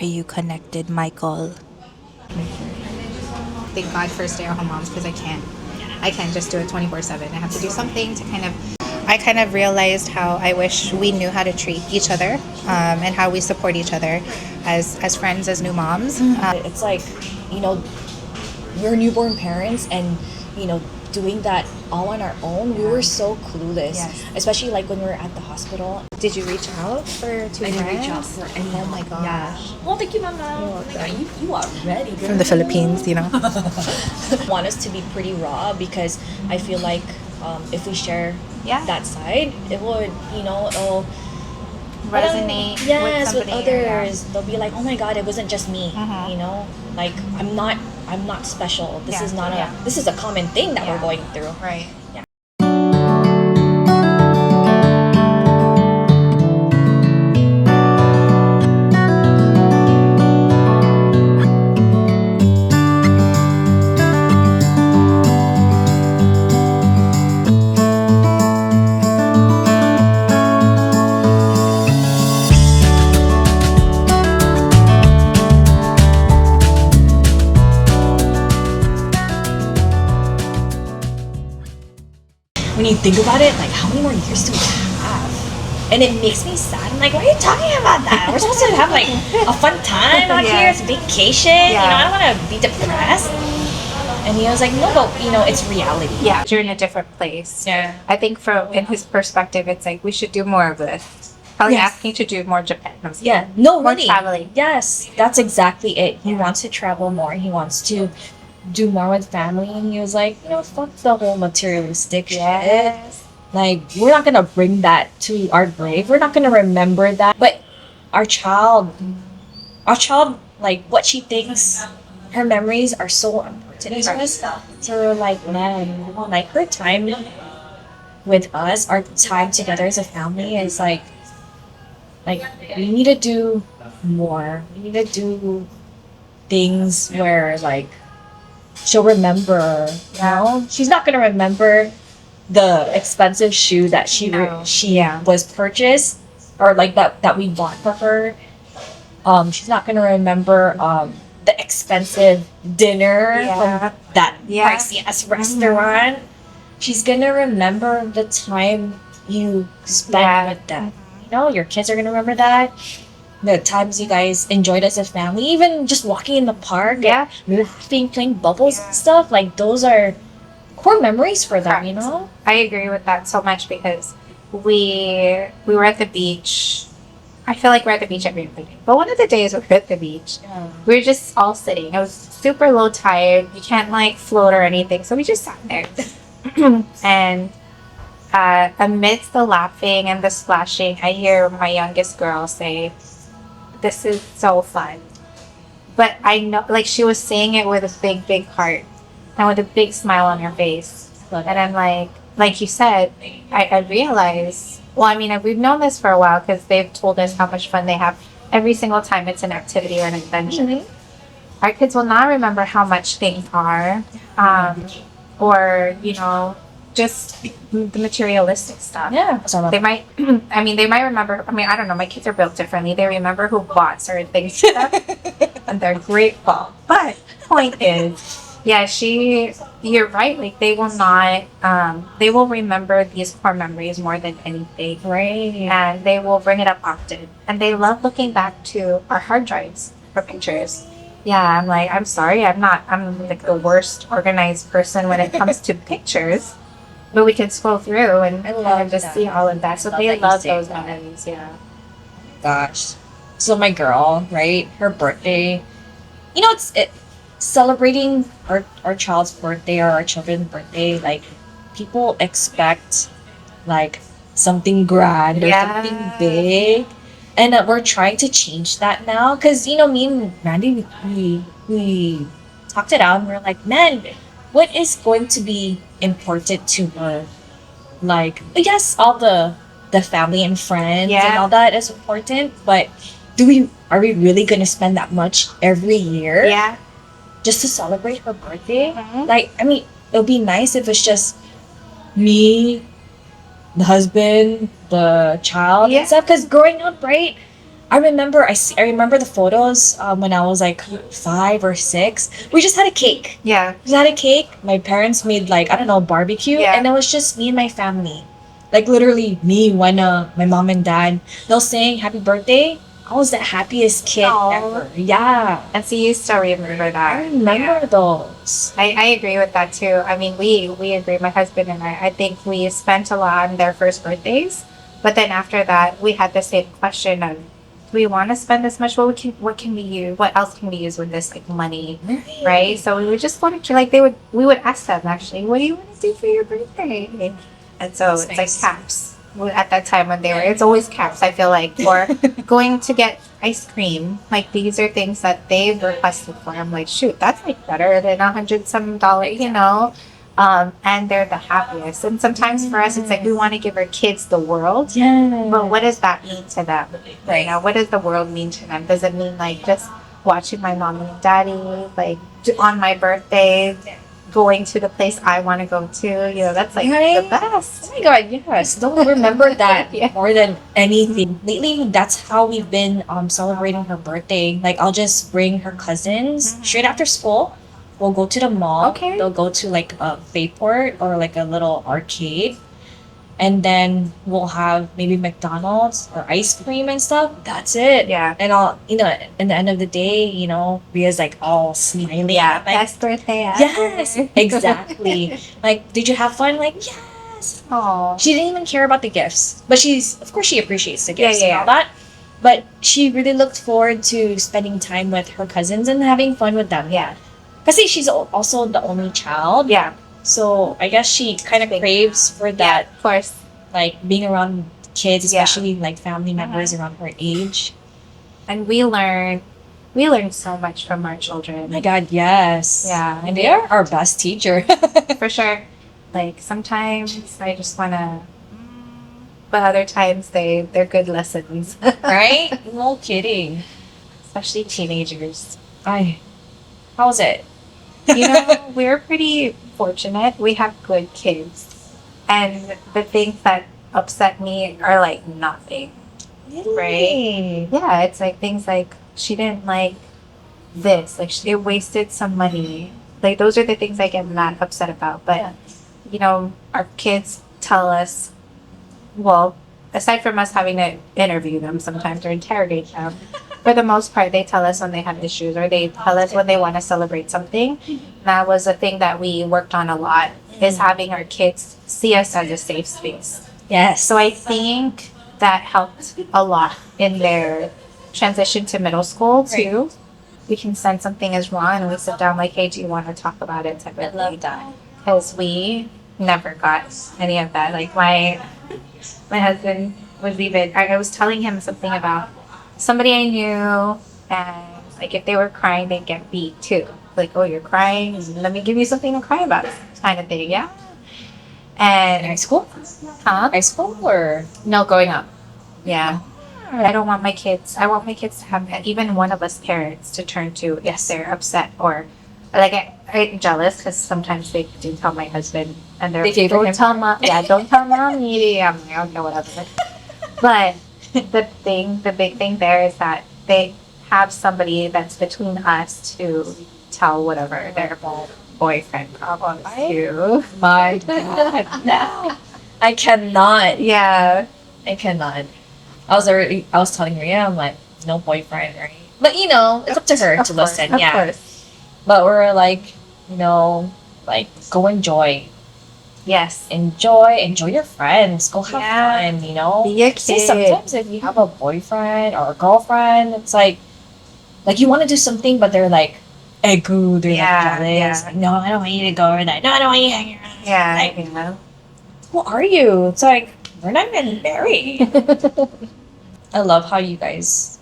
Are you connected, Michael? Thank God for stay-at-home moms because I can't just do it 24/7. I have to do something to I kind of realized how I wish we knew how to treat each other, and how we support each other as friends, as new moms. It's like, you know, we're newborn parents and, you know, doing that all on our own, we were so clueless. Yes. Especially like when we were at the hospital. Did you reach out to I didn't reach out friends? for anyone. Oh my gosh. Yeah. Oh, thank you, Mama. Oh my God, you are ready. Girl. From the Philippines, you know. Want us to be pretty raw because I feel like if we share that side, it would, you know, it'll Resonate yes, with with somebody. others. They'll be like, oh my God, it wasn't just me. You know, like I'm not special. This is not this is a common thing that we're going through. Right. Yeah. When you think about it, like how many more years do we have? And it makes me sad. I'm like, why are you talking about that? We're supposed to have like a fun time out here. It's vacation. You know, I don't want to be depressed. And he was like, no, but you know, it's reality. Yeah, you're in a different place. Yeah. I think from in his perspective, it's like we should do more of this. Probably asking to do more Japan. Yeah, no, More really. traveling. Yes, that's exactly it. He wants to travel more. He wants to do more with family. And he was like, you know, fuck the whole materialistic shit. Like, we're not gonna bring that to our grave. We're not gonna remember that. But our child, like, what she thinks, her memories are so important to us. So we're like, man, like, her time with us, our time together as a family is like, we need to do more. We need to do things where, like, she'll remember, you know? She's not gonna remember the expensive shoe that she was purchased or like that we bought for her. She's not gonna remember the expensive dinner from that pricey ass restaurant. She's gonna remember the time you spent with them. You know, your kids are gonna remember that. The times you guys enjoyed as a family, even just walking in the park, laughing, playing bubbles and stuff, like those are core memories for them, you know? I agree with that so much because we were at the beach. I feel like we're at the beach every day. But one of the days we were at the beach, we were just all sitting. It was super low tide. You can't like float or anything. So we just sat there. And amidst the laughing and the splashing, I hear my youngest girl say, "This is so fun." But I know, like, she was saying it with a big, big heart and with a big smile on her face. And I'm like you said, I realize, well, I mean, we've known this for a while because they've told us how much fun they have every single time it's an activity or an adventure. Our kids will not remember how much things are, or, you know, just the materialistic stuff. Yeah. They might, they might remember, I don't know, my kids are built differently. They remember who bought certain things to them, and they're grateful. But point is, you're right. Like, they will not, they will remember these core memories more than anything. Right. And they will bring it up often. And they love looking back to our hard drives for pictures. Yeah, I'm like, I'm sorry, I'm like the worst organized person when it comes to pictures. But we can scroll through and just see all of that. So they love those memories, Gosh. So my girl, right? Her birthday. You know, it's celebrating our child's birthday or our children's birthday. Like, people expect like something grand or something big, and we're trying to change that now. Cause you know, me and Randy, we talked it out, and we're like, man, what is going to be important to her? Like, yes, all the family and friends and all that is important, but are we really gonna spend that much every year? Yeah. Just to celebrate her birthday? Like, I mean, it would be nice if it's just me, the husband, the child and stuff. Because growing up, right, I remember the photos when I was like 5 or 6. We just had a cake. Yeah. We had a cake. My parents made like, I don't know, barbecue, Yeah. and it was just me and my family. Like literally me, Wena, my mom and dad. They'll sing happy birthday. I was the happiest kid Aw. ever. Yeah. And so you still remember that. I remember those. I agree with that too. I mean, we agree, my husband and I think we spent a lot on their first birthdays. But then after that, we had the same question of, do we want to spend this much? What can we use? What else can we use with this like money, right? So we would just want to like we would ask them actually, what do you want to do for your birthday? And so That's it's nice. like caps. At that time when they were, it's always caps. I feel like, or going to get ice cream. Like these are things that they've requested for. I'm like, shoot, that's like better than $100 you know. And they're the happiest. And sometimes for us, it's like we want to give our kids the world. Yeah. But what does that mean to them? Right. You know, what does the world mean to them? Does it mean like just watching my mom and daddy, like on my birthday, going to the place I want to go to? You know, that's like Right? the best. Oh my god, yes. Don't remember that Yeah. more than anything. Lately, that's how we've been celebrating her birthday. Like, I'll just bring her cousins straight after school. We'll go to the mall. Okay. They'll go to like a Bayport or like a little arcade. And then we'll have maybe McDonald's or ice cream and stuff. That's it. Yeah. And I'll, in the end of the day, Ria's like all smiling. Yeah, I'm like, best birthday ever. yes, exactly. Like, did you have fun? Like, yes. Oh, She didn't even care about the gifts, but of course she appreciates the gifts Yeah, yeah, and all that. But she really looked forward to spending time with her cousins and having fun with them. yeah, Because she's also the only child, yeah, so I guess she kind of craves for that, of course. like being around kids, Yeah. especially like family members around her age. And we learn so much from our Oh children. my God, yes. Yeah. And they are our best teacher. For sure. Like sometimes I just wanna, but other times they're good lessons. Right? No kidding. Especially teenagers. How's it? You know, we're pretty fortunate. We have good kids, and the things that upset me are like nothing. Right. Yeah, it's like things like she didn't like this, like it wasted some money. Like those are the things I get mad upset about. But Yeah. you know, our kids tell us, well, aside from us having to interview them sometimes or interrogate them, for the most part, they tell us when they have issues or they tell us when they want to celebrate something. That was a thing that we worked on a lot, is having our kids see us as a safe space. Yes. So I think that helped a lot in their transition to middle school too. We can sense something is wrong and we sit down like, hey, do you want to talk about it? Type of I thing. love that. Because we never got any of that. Like my husband was even, I was telling him something about somebody I knew, and like if they were crying, they'd get beat too. Like, oh, you're crying, let me give you something to cry about, kind of thing. Yeah. In high And school? huh? High school or? No, growing up. Yeah. I don't want my kids. I want my kids to have even one of us parents to turn to if they're upset or like I'm jealous because sometimes they do tell my husband and they're They favor don't him? tell mom. Yeah, don't tell mommy. I'm like, okay, whatever. But the big thing there is that they have somebody that's between us to tell whatever their boyfriend problems to. My God. No. I cannot. Yeah. I cannot. I was telling Maria, I'm like, no boyfriend, right? But it's up to her Of to course, listen, of yeah. course. But we're like, like go enjoy your friends, go have Yeah. fun, Be a See, kid. sometimes if you have a boyfriend or a girlfriend, it's like you want to do something, but they're like, they're Yeah, like jealous. yeah. Like, no, I don't want you to go over that. No, I don't want you to hang around. Yeah, Like, you know. who are you? It's like, we're not even married. I love how you guys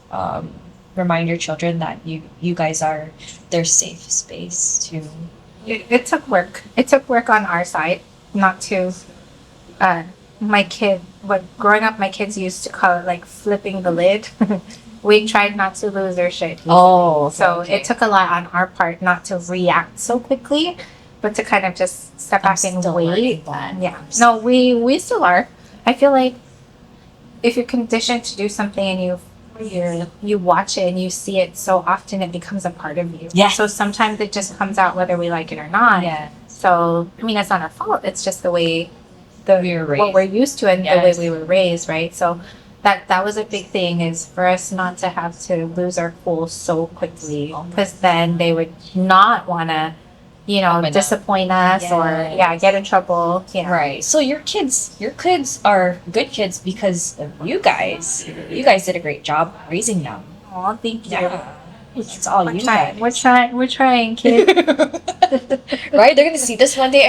remind your children that you guys are their safe space too. It took work. It took work on our side not to. My kid, growing up, my kids used to call it like flipping the lid. We tried not to lose their shit. Oh, So it took a lot on our part not to react so quickly, but to kind of just step back and wait. Yeah. No, we still are. I feel like if you're conditioned to do something and you you watch it and you see it so often it becomes a part of you. Yes. So sometimes it just comes out whether we like it or not. Yeah. So I mean, it's not our fault. It's just the way the We were what raised. we're used to and Yes. the way we were raised, right? So that was a big thing is for us not to have to lose our cool so quickly because then they would not want to, you know, Open up. disappoint us or Yes. get in trouble. Yeah. Right. So your kids are good kids because of you guys. You guys did a great job raising them. Oh, thank you. Yeah. It's all We're you trying. guys. We're trying, kids. Right? They're gonna see this one day.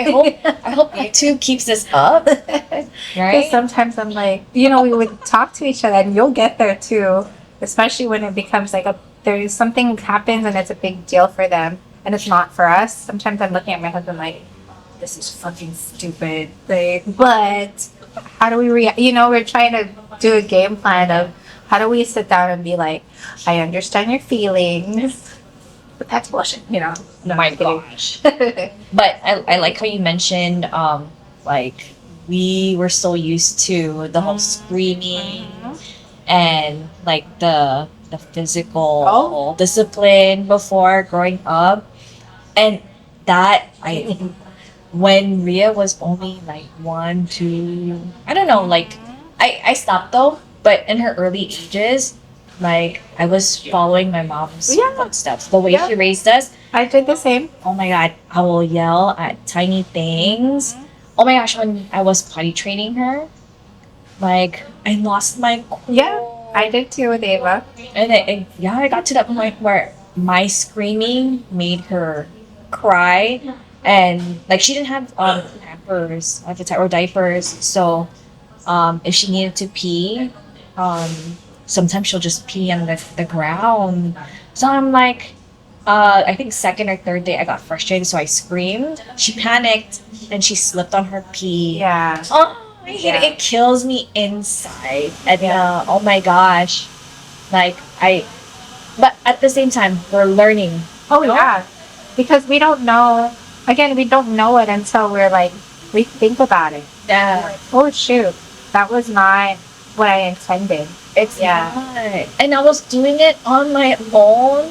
I hope YouTube keeps this up. Because Right? sometimes I'm like, you know, we would talk to each other, and you'll get there too, especially when it becomes like there's something happens and it's a big deal for them, and it's not for us. Sometimes I'm looking at my husband like, this is fucking stupid. Like, but how do we react? You know, we're trying to do a game plan of how do we sit down and be like, I understand your feelings, but that's bullshit, you know. Oh my gosh. But I like how you mentioned, like we were so used to the whole screaming and like the physical Oh. discipline before growing up, and that when Ria was only like 1, 2, I don't know, like I stopped though, but in her early ages, like I was following my mom's Yeah. footsteps, the way Yeah. she raised us. I did the same. Oh my god, I will yell at tiny things. Oh my gosh, when I was potty training her, like I lost my cool. Yeah, I did too with Ava. And I got to that point where my screaming made her cry, and like she didn't have pampers at the time or diapers, so if she needed to pee, sometimes she'll just pee on the ground. So I'm like, I think second or third day I got frustrated, so I screamed. She panicked and she slipped on her pee. Yeah. Oh, I hate it. Yeah. It kills me inside. And Yeah. oh my gosh, like but at the same time we're learning. Oh yeah, because we don't know. Again, we don't know it until we're like we think about it. Yeah, Oh shoot, that was not what I intended. it's Yeah. not. And I was doing it on my own.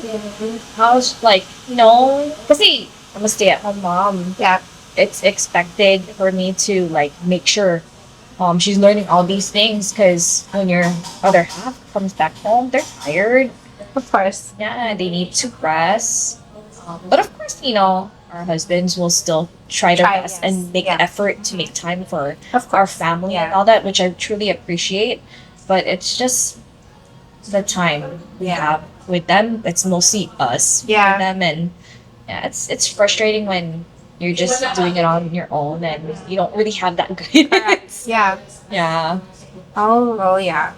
I was like, kasi I'm a stay-at-home mom. Yeah. It's expected for me to like make sure she's learning all these things, because when your other half comes back home, they're tired. Of course. Yeah, they need to rest. But of course, our husbands will still try their Try, best yes. and make Yeah. the effort to make time for Of our course. family and Yeah. all that, which I truly appreciate. But it's just the time we Yeah. have with them. It's mostly us Yeah. with them, and yeah, it's frustrating when you're just doing it on your own and you don't really have that guidance. Yeah. Yeah. Oh yeah.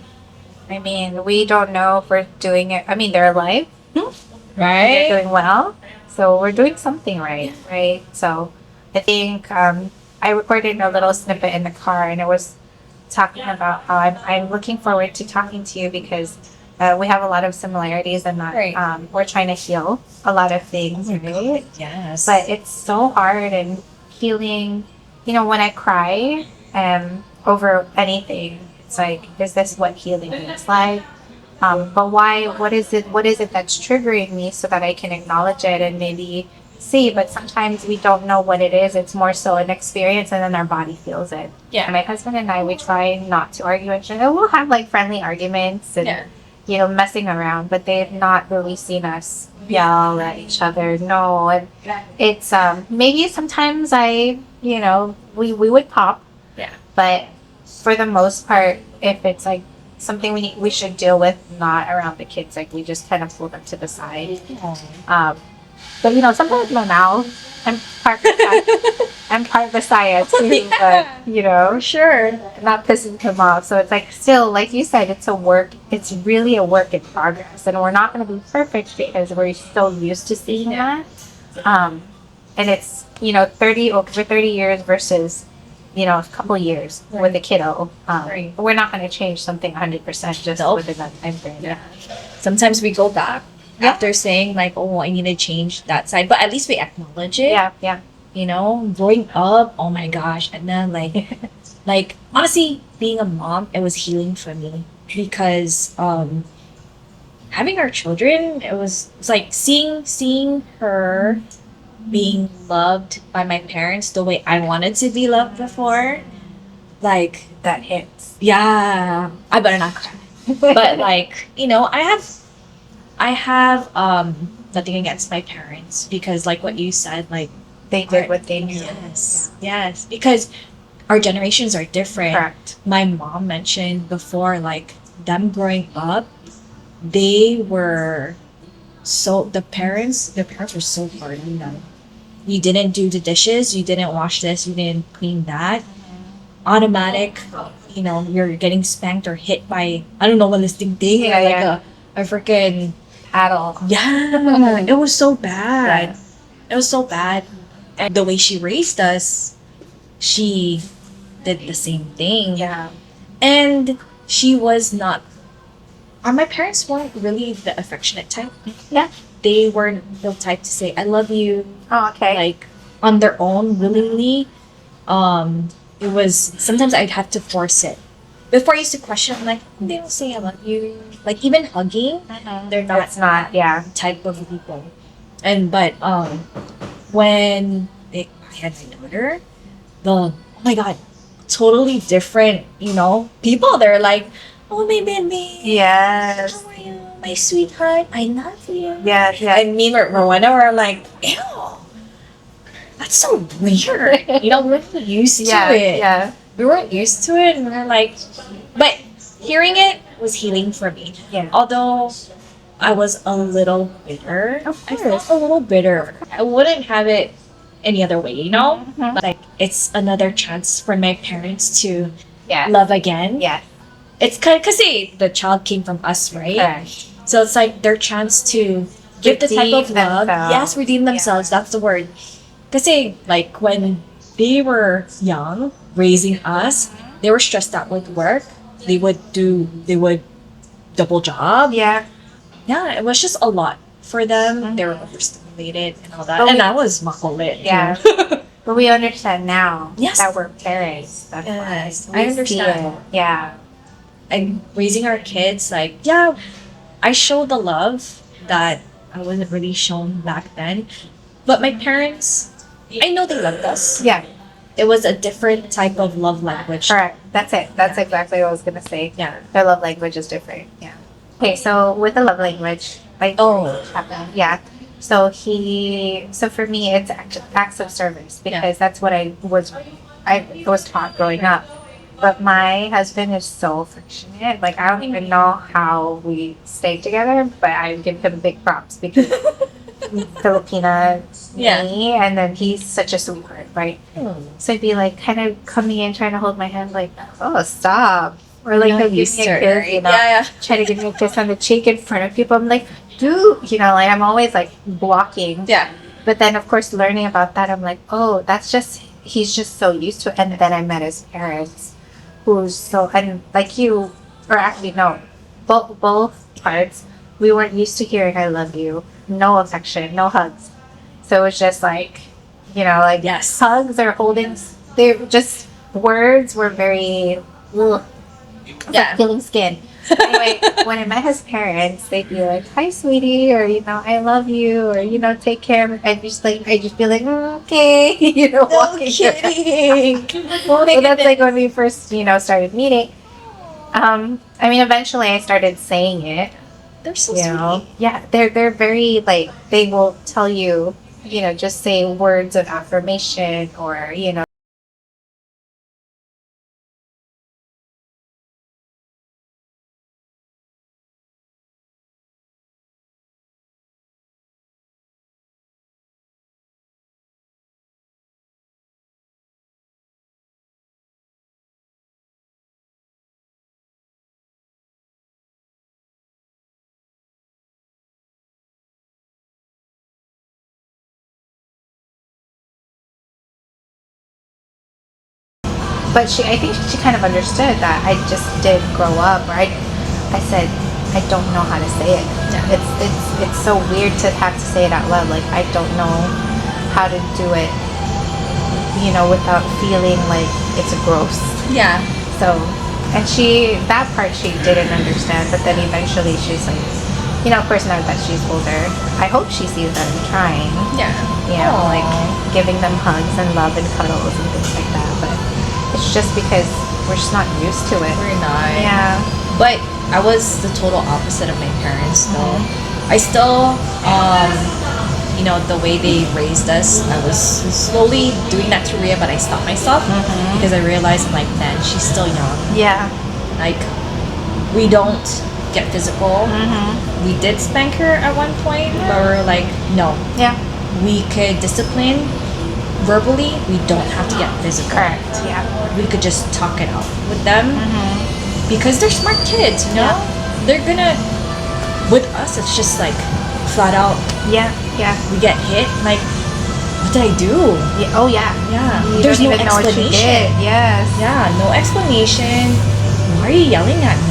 I mean, we don't know if we're doing it. I mean, they're alive. They're Right? doing well, so we're doing something right, right? So I think I recorded a little snippet in the car, and it was talking about how I'm looking forward to talking to you because we have a lot of similarities and that Right. we're trying to heal a lot of things, right? Yes. But it's so hard and healing. When I cry over anything, it's like, is this what healing looks like? But why? What is it? What is it that's triggering me so that I can acknowledge it and maybe see? But sometimes we don't know what it is. It's more so an experience, and then our body feels it. Yeah. And my husband and I, we try not to argue. And we'll have like friendly arguments and Yeah. messing around. But they've not really seen us yell at each other. No, and it's maybe sometimes we would pop. Yeah. But for the most part, if it's like something we should deal with, not around the kids, like we just kind of pull them to the side. But sometimes my mouth, I'm part of the science too, but For sure. not pissing them off. So it's like still, like you said, it's a work. It's really a work in progress, and we're not going to be perfect because we're so used to seeing that. And it's 30 years versus a couple years with a kiddo. Right. We're not going to change something 100% just Nope. within that time frame. Yeah. Sometimes we go back after saying like, oh, I need to change that side, but at least we acknowledge it. Yeah. Growing up, oh my gosh, and then like honestly, being a mom, it was healing for me because having our children, it's like seeing her being loved by my parents the way I wanted to be loved before. Like, That hits. yeah, I better not cry. But like, I have nothing against my parents because like what you said, like They did what they knew. yes, because our generations are different. Correct. My mom mentioned before, like them growing up, they were the parents were so hard on them. You didn't do the dishes, you didn't wash this, you didn't clean that. Automatic, you're getting spanked or hit by I don't know what this thing Yeah, like yeah. a freaking Paddle. yeah. It was so bad. Yeah. It was so bad. And the way she raised us, she did the same thing. Yeah. And she was not. My parents weren't really the affectionate type. Yeah. They weren't the type to say "I love you" Oh, okay. like on their own willingly. It was sometimes I'd have to force it. Before I used to question, I'm like, they don't say "I love you." Like even hugging, they're not It's not. Yeah. type of people. But when I had my daughter, oh my god, totally different, people. They're like, oh my baby, Yes. how are you, my sweetheart? I love you. Yes. Yes. And me and Rowena were like, ew, that's so weird. We weren't used to Yeah. it. Yeah. We weren't used to it, and we're like, but hearing it was healing for me. Yeah. Although I was a little bitter. Of I course. felt a little bitter. I wouldn't have it any other way, Mhm. But like it's another chance for my parents to Yeah. love again. Yes. It's kind of because the child came from us, right? Correct. So it's like their chance to give the type of Redeem love. themselves. Yes, redeem themselves. Yeah. That's the word. Because like when they were young, raising us, they were stressed out with work. They would double job. Yeah. Yeah, it was just a lot for them. Mhm. They were overstimulated and all that. But and we- I was makulit. Yeah. But we understand now Yes. that we're parents. That's Yes, why. I We understand. see it. Yeah. And raising our kids, like, yeah, I showed the love that I wasn't really shown back then. But my parents, I know they loved us. Yeah. It was a different type of love language. Correct. That's it. That's exactly what I was gonna say. Yeah. Their love language is different. Yeah. Okay, so with the love language, like yeah. So for me, it's acts of service because that's what I was taught growing up. But my husband is so affectionate. Like I don't even know how we stay together, but I give him big props because Filipina Yeah. me, and then he's such a sweetheart, right? So I'd be like kind of coming in trying to hold my hand like, oh stop. Or like he'll give me a kiss, Yeah. try to give me a kiss on the cheek in front of people. I'm like, dude, like I'm always like blocking. Yeah. But then of course learning about that, I'm like, oh, he's just so used to it. And then I met his parents, and like you, or actually no, both parts, we weren't used to hearing I love you, no affection, no hugs. So it was just like, like Yes. hugs or holdings. They're just words were very. Ugh. It's like feeling skin. Anyway, when I met his parents, they'd be like, "Hi, sweetie," or I love you, or take care. And I just be like, okay, walking. kidding. So that's like when we first, started meeting. I mean, eventually I started saying it. They're so You know, yeah, they're very like they will tell you, just say words of affirmation or But I think she kind of understood that I just did grow up, or I said I don't know how to say it. Yeah. It's so weird to have to say it out loud. Like I don't know how to do it, without feeling like it's gross. Yeah. So, and that part she didn't understand, but then eventually she's like, Of course, now that she's older, I hope she sees that I'm trying. Yeah. Like giving them hugs and love and cuddles and things like that. But it's just because we're just not used to it. We're not. Yeah. But I was the total opposite of my parents, though. I still, the way they raised us, I was slowly doing that to Rhea, but I stopped myself because I realized, I'm like, man, she's still young. Yeah. Like, we don't get physical. We did spank her at one point, but we were like, no. Yeah. We could discipline verbally. We don't have to get physical. Correct. Yeah. We could just talk it out with them because they're smart kids, Yeah. They're gonna, with us, it's just like flat out. Yeah. Yeah. We get hit, like, what did I do? Yeah. Oh yeah. Yeah. You There's don't no even know what you explanation. did. Yes. Yeah, no explanation. Why are you yelling at me?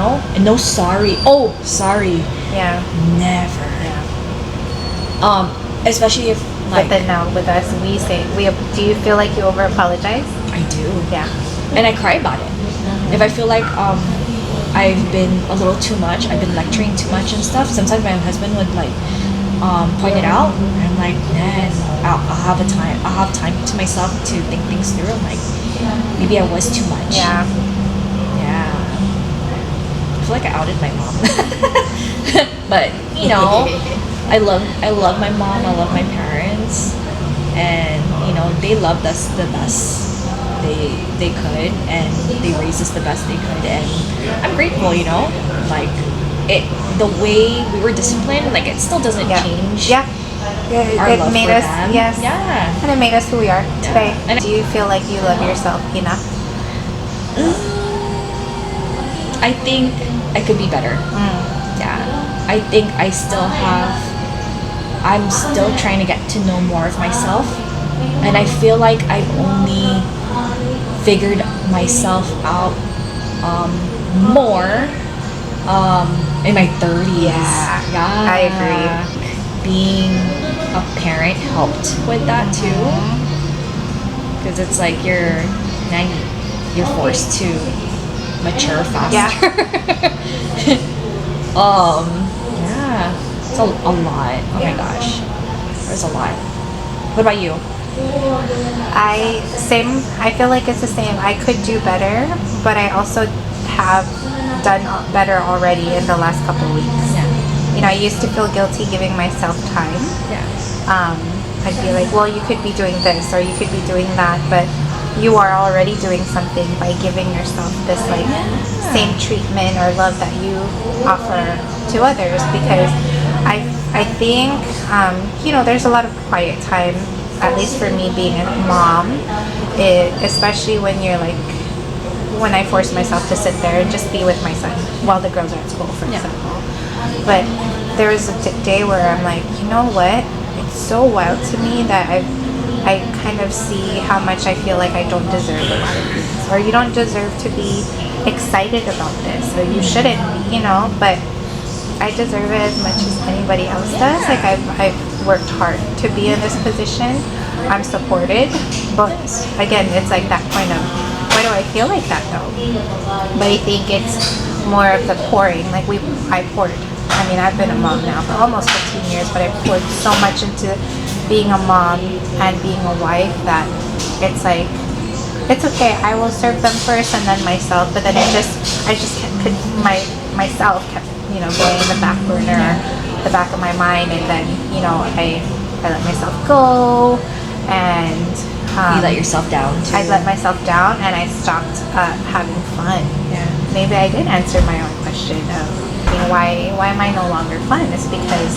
And no sorry. Oh, sorry. Yeah. Never. Yeah. Especially if But then now with us, do you feel like you over apologize? I do. Yeah. And I cry about it. If I feel like I've been a little too much, I've been lecturing too much and stuff, sometimes my husband would like point it out, and I'm like, man, I'll have time to myself to think things through. I'm like, maybe I was too much. Yeah. I feel like I outed my mom. But I love my mom, I love my parents, and they loved us the best they could, and they raised us the best they could, and I'm grateful. Like the way we were disciplined, like it still doesn't change. Yeah. Our It love made for us, them. yes. Yeah. And it made us who we are today. And Do you feel like you love yourself enough? I think I could be better. Yeah. I think I'm still trying to get to know more of myself, and I feel like I've only figured myself out more in my 30s. Yeah, I agree. Being a parent helped with that too, because it's like you're forced to mature faster. Yeah, it's a lot. Oh my gosh, there's a lot. What about you? I feel like it's the same. I could do better, but I also have done better already in the last couple of weeks. I used to feel guilty giving myself time. I'd be like, well, you could be doing this or you could be doing that, but you are already doing something by giving yourself this same treatment or love that you offer to others, because I think there's a lot of quiet time, at least for me being a mom, especially when I force myself to sit there and just be with my son while the girls are at school, for example. But there was a day where I'm like, you know what? It's so wild to me that I kind of see how much I feel like I don't deserve a lot of things, or you don't deserve to be excited about this, or you shouldn't be, but I deserve it as much as anybody else does. Like I've worked hard to be in this position. I'm supported, but again, it's like that point of, why do I feel like that though? But I think it's more of the pouring. Like I poured. I mean, I've been a mom now for almost 15 years, but I poured so much into being a mom and being a wife that it's like, it's okay, I will serve them first and then myself. But then myself kept, going in the back burner, the back of my mind, and then, I let myself go, and You let yourself down too. I let myself down, and I stopped having fun. Yeah. Maybe I did answer my own question of, why am I no longer fun? It's because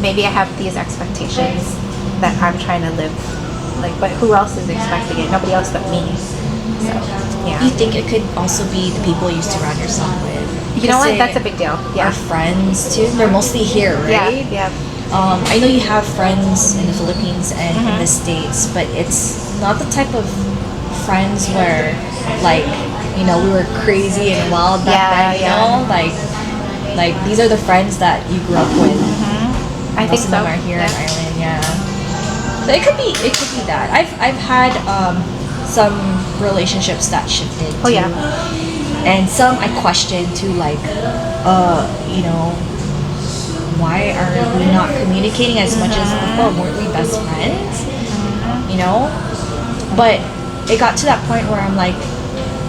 maybe I have these expectations that I'm trying to live, but who else is expecting it? Nobody else but me. So, yeah. Do you think it could also be the people you surround yourself with? You know what? That's a big deal. Yeah. Our friends too. They're mostly here, right? Yeah. I know you have friends in the Philippines and in the States, but it's not the type of friends where, we were crazy and wild back then, like these are the friends that you grew up with. I think Most of so. them are here in Ireland, So it could be that. I've had some relationships that shifted. Oh, yeah. And some I question too, like, you know, why are we not communicating as much as before? Weren't we best friends? You know? But it got to that point where I'm like,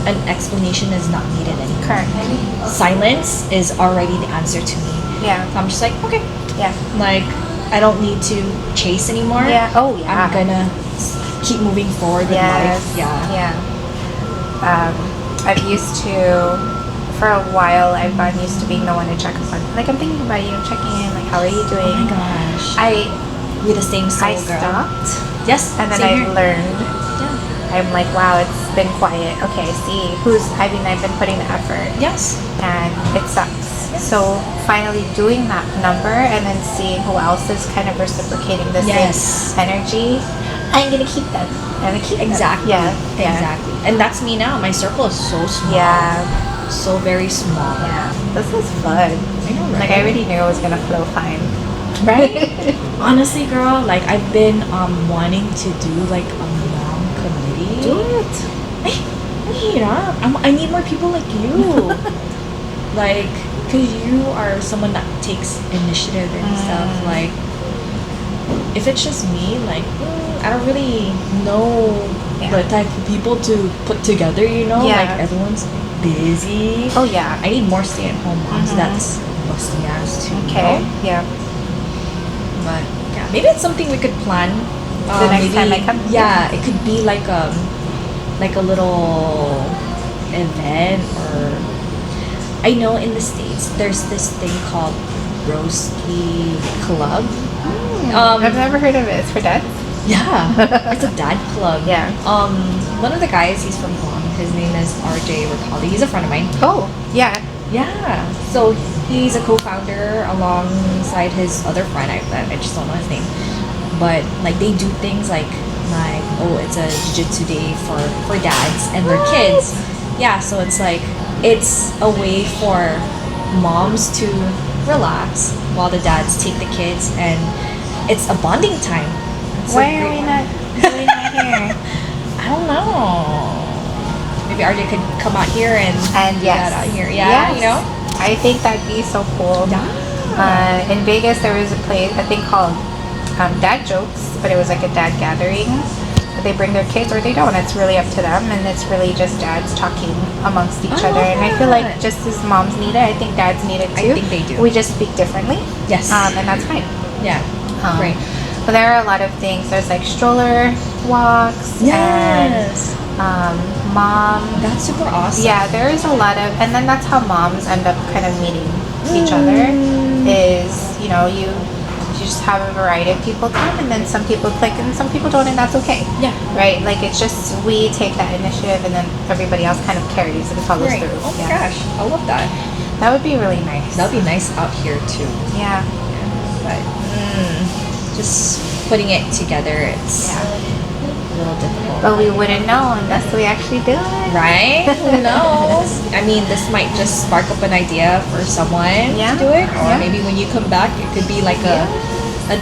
an explanation is not needed anymore. Correct. Silence is already the answer to me. Yeah. So I'm just like, okay. Yeah. Like, I don't need to chase anymore. Yeah. Oh, yeah. I'm gonna keep moving forward with life. Yeah. I've used to, for a while, I've gotten used to being the one to check up on. Like, I'm thinking about you, I'm checking in, like, how are you doing? Oh my gosh. We're the same soul, I girl. stopped. Yes. And then same I here. learned. Yeah. I'm like, wow, it's been quiet. Okay, see, I've been putting the effort. Yes. And it sucks. So finally doing that number and then seeing who else is kind of reciprocating the Yes. same energy, I'm gonna keep them. I'm gonna keep Exactly. them. Yeah. Exactly. And that's me now. My circle is so small. Yeah. So very small. Yeah. This is fun. I know, right? Like I already knew it was gonna flow fine. Right? Honestly, girl, like I've been wanting to do like a mom committee. Do it. I need more people like you. Like, cause you are someone that takes initiative and stuff. Like, if it's just me, like, I don't really know the type of people to put together. You know, Yeah. like everyone's busy. Oh yeah. I need more stay-at-home moms. That's busting ass too. you Okay. know? Yeah. But yeah, maybe it's something we could plan. The next time I come? Yeah, it could be like a little event, or I know in the States there's this thing called Broski Club. I've never heard of it. It's for dads? Yeah, it's a dad club. Yeah. One of the guys, he's from Guam. His name is RJ Ricaldi. He's a friend of mine. Oh, yeah. Yeah. So he's a co-founder alongside his other friend. I just don't know his name. But like they do things like oh, it's a jiu-jitsu day for dads and their kids. Yeah. So it's like it's a way for moms to relax while the dads take the kids, and it's a bonding time. It's a Why are great we one. not doing that here? I don't know. Maybe RJ could come out here and do yes. that out here. Yeah, Yes. you know? I think that'd be so cool. Yeah. In Vegas, there was a place, I think called Dad Jokes, but it was like a dad gathering. They bring their kids or they don't. It's really up to them, and it's really just dads talking amongst each other. And I feel like just as moms need it, I think dads need it too. I think they do. We just speak differently. Yes. And that's fine. Yeah. Um, Right. But there are a lot of things. There's like stroller walks. Yes. And mom. That's super awesome. Yeah, there is a lot of, and then that's how moms end up kind of meeting each other. Is you just have a variety of people come, and then some people click, and some people don't, and that's okay. Yeah. Right. Like it's just we take that initiative, and then everybody else kind of carries and follows Right. through. Oh my gosh. I love that. That would be really nice. That'll be nice out here too. Yeah. But just putting it together, it's Yeah. a little difficult. But we wouldn't know unless we actually do it. Right? Who knows? I mean, this might just spark up an idea for someone Yeah. to do it. Or Yeah. maybe when you come back, it could be like a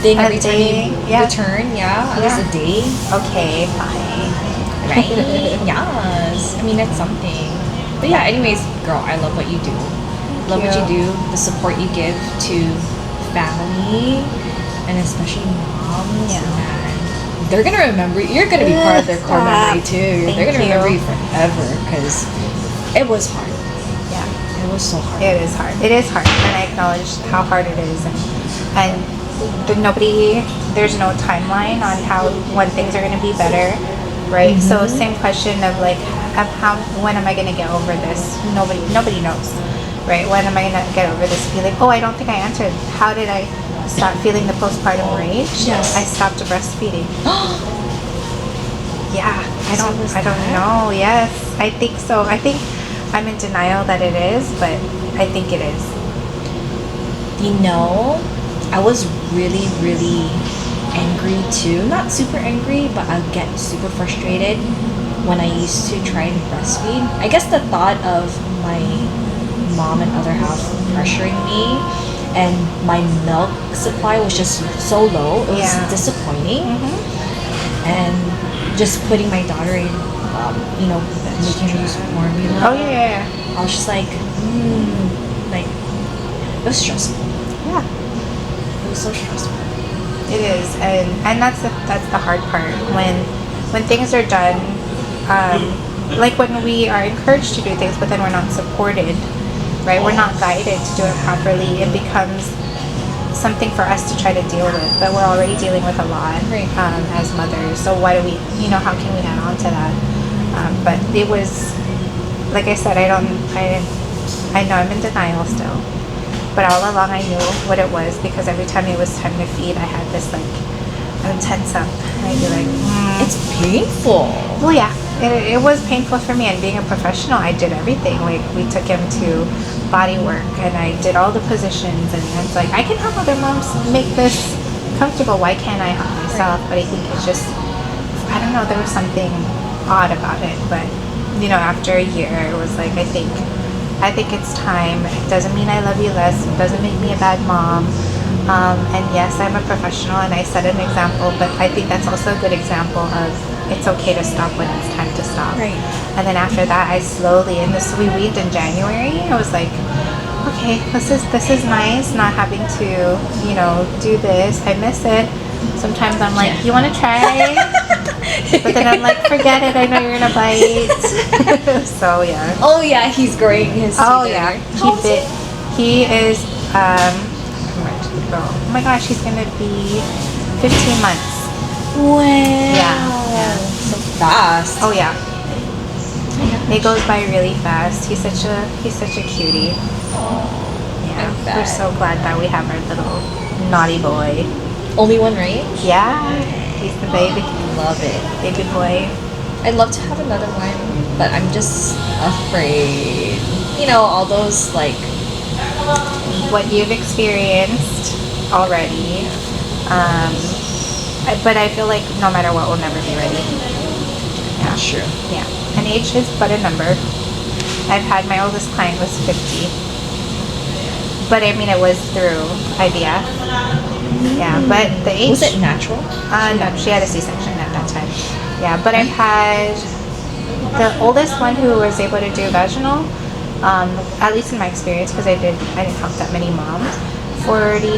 thing A every time day. you Yeah. return. Yeah, at least a day. Okay, fine. Right? Yes. I mean, that's something. But yeah, anyways, girl, I love what you do. Love what you do. The support you give to family, and especially moms. Yeah. Man, they're gonna remember. You're gonna be part of their core memory too. Thank They're gonna you. remember you forever because it was hard. Yeah. It was so hard. It is hard. It is hard, and I acknowledge how hard it is, and there's no timeline on when things are going to be better, right? So same question of like, when am I going to get over this? Nobody knows, right? When am I going to get over this feeling? Oh, I don't think I answered. How did I stop feeling the postpartum rage? Yes. I stopped breastfeeding. Yeah, I don't that? know. Yes, I think so. I think I'm in denial that it is, but I think it is. I was really, really angry too. Not super angry, but I'll get super frustrated when I used to try and breastfeed. I guess the thought of my mom and other half pressuring me, and my milk supply was just so low. It was Yeah. disappointing. And just putting my daughter in making her use formula. Oh yeah. I was just like, like, it was stressful. Yeah. It was so stressful. It is, and that's the hard part when things are done, like when we are encouraged to do things, but then we're not supported, right? We're not guided to do it properly. It becomes something for us to try to deal with, but we're already dealing with a lot Right. as mothers. So why do we, how can we add on to that? But it was, like I said, I know I'm in denial still. But all along I knew what it was, because every time it was time to feed, I had this like, I would tense up. I'd be like, It's painful. well, yeah, it was painful for me. And being a professional, I did everything. Like, we took him to body work, and I did all the positions. And it's like, I can help other moms make this comfortable. Why can't I help myself? But I think it's just, I don't know, there was something odd about it. But, after a year, it was like, I think it's time. It doesn't mean I love you less. It doesn't make me a bad mom. And yes, I'm a professional and I set an example, but I think that's also a good example of it's okay to stop when it's time to stop. Right. And then after that, I slowly, we weaned in January. I was like, okay, this is nice, not having to, do this. I miss it. Sometimes I'm like, you want to try? But then I'm like, forget it. I know you're gonna bite. So yeah. Oh yeah, he's growing his teeth. Oh yeah, he is. Oh my gosh, he's gonna be 15 months. Wow. Yeah. So fast. Oh yeah. It goes by really fast. He's such a cutie. Yeah, I bet. we're so glad that we have our little naughty boy. Only one, right? Yeah, he's the baby Love it. baby boy. I'd love to have another one, but I'm just afraid. All those like. What you've experienced already, but I feel like no matter what, we'll never be ready. Yeah. True. Yeah, and age is but a number. I've had, my oldest client was 50, but I mean it was through IVF. Yeah, but the age. Was it natural? No, she had a C-section at that time. Yeah, but I've had the oldest one who was able to do vaginal. At least in my experience, because I didn't help that many moms.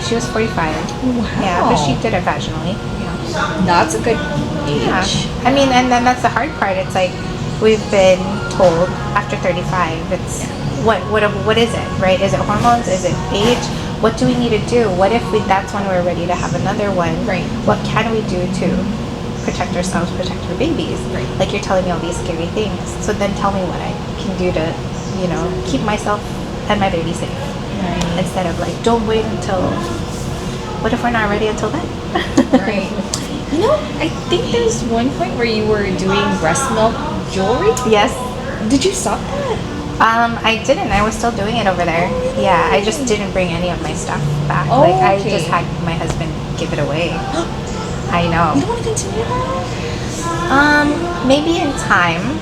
She was 45. Wow. Yeah, but she did it vaginally. Yeah. That's a good age. Yeah. I mean, and then that's the hard part. It's like we've been told after 35. It's what is it, right? Is it hormones? Is it age? What do we need to do? What if that's when we're ready to have another one? Right. What can we do to protect ourselves, protect our babies? Right. Like, you're telling me all these scary things. So then tell me what I can do to, keep myself and my baby safe. Right. Instead of like, don't wait until, what if we're not ready until then? Right. I think there's one point where you were doing breast milk jewelry. Yes. Did you stop that? I didn't. I was still doing it over there. Yeah, I just didn't bring any of my stuff back. Oh, I okay. just had my husband give it away. I know. You don't want to continue that? Maybe in time,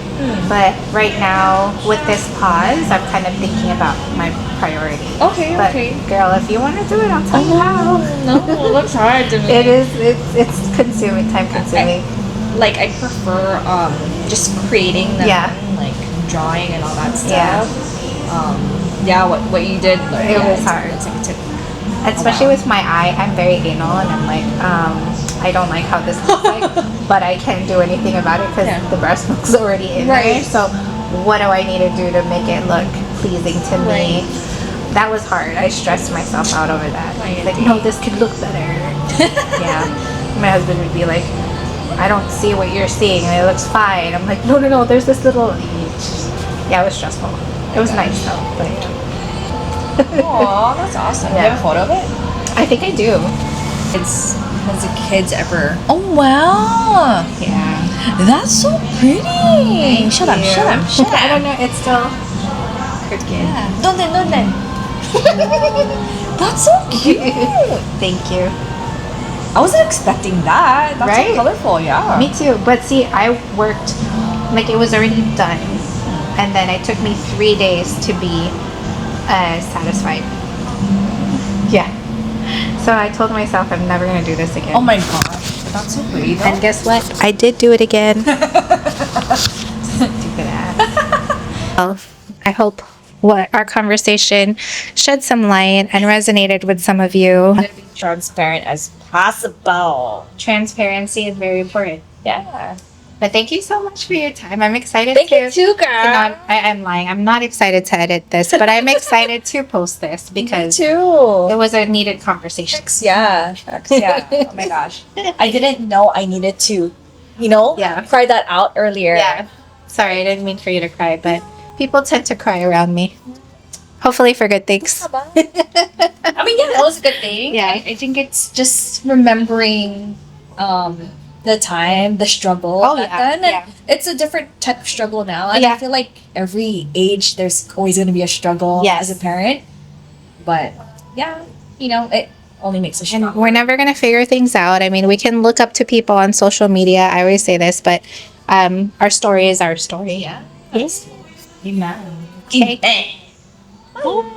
but right now with this pause, I'm kind of thinking about my priority. Okay, But okay. girl, if you want to do it, I'll tell you how. No, it looks hard to me. It is. It's consuming, time consuming. I prefer just creating them, Yeah. like drawing and all that Yeah. stuff. What you did, It was hard. It's like a tip. Especially with my eye, I'm very anal, and I'm like, I don't like how this looks like, but I can't do anything about it because Yeah. the breast milk's already in there. Right. So what do I need to do to make it look pleasing to me? Right. That was hard. I stressed myself out over that. Right. Like, no, this could look better. Yeah. My husband would be like, I don't see what you're seeing, and it looks fine. I'm like, no, there's this little. Yeah, it was stressful. It was nice though, but. Aw, that's awesome. Yeah. You have a photo of it? I think I do. Has the kids ever? Oh wow! Yeah. That's so pretty! Shut up! I don't know. It's still crooked. Don't then. That's so cute! Thank you. I wasn't expecting that. That's Right? so colorful. Yeah. Me too. But see, I worked like it was already done, and then it took me 3 days to be satisfied. Yeah. So I told myself I'm never gonna do this again. Oh my gosh, that's so pretty. And guess what? I did do it again. Well, I hope what our conversation shed some light and resonated with some of you. Be transparent as possible. Transparency is very important. Yeah. But thank you so much for your time. I'm excited Thank to. you too, girl. I'm lying. I'm not excited to edit this, but I'm excited to post this because Me it too. was a needed conversation. Yeah. Yeah. Oh my gosh. I didn't know I needed to, Yeah. cry that out earlier. Yeah. Sorry, I didn't mean for you to cry, but people tend to cry around me. Hopefully for good things. I mean, yeah, that was a good thing. Yeah. I think it's just remembering the time, the struggle back then. And it's a different type of struggle now. And I feel like every age, there's always going to be a struggle as a parent. But yeah, it only makes us And stronger. we're never going to figure things out. I mean, we can look up to people on social media. I always say this, but our story is our story. Yeah. Yes. Amen. Okay. Amen.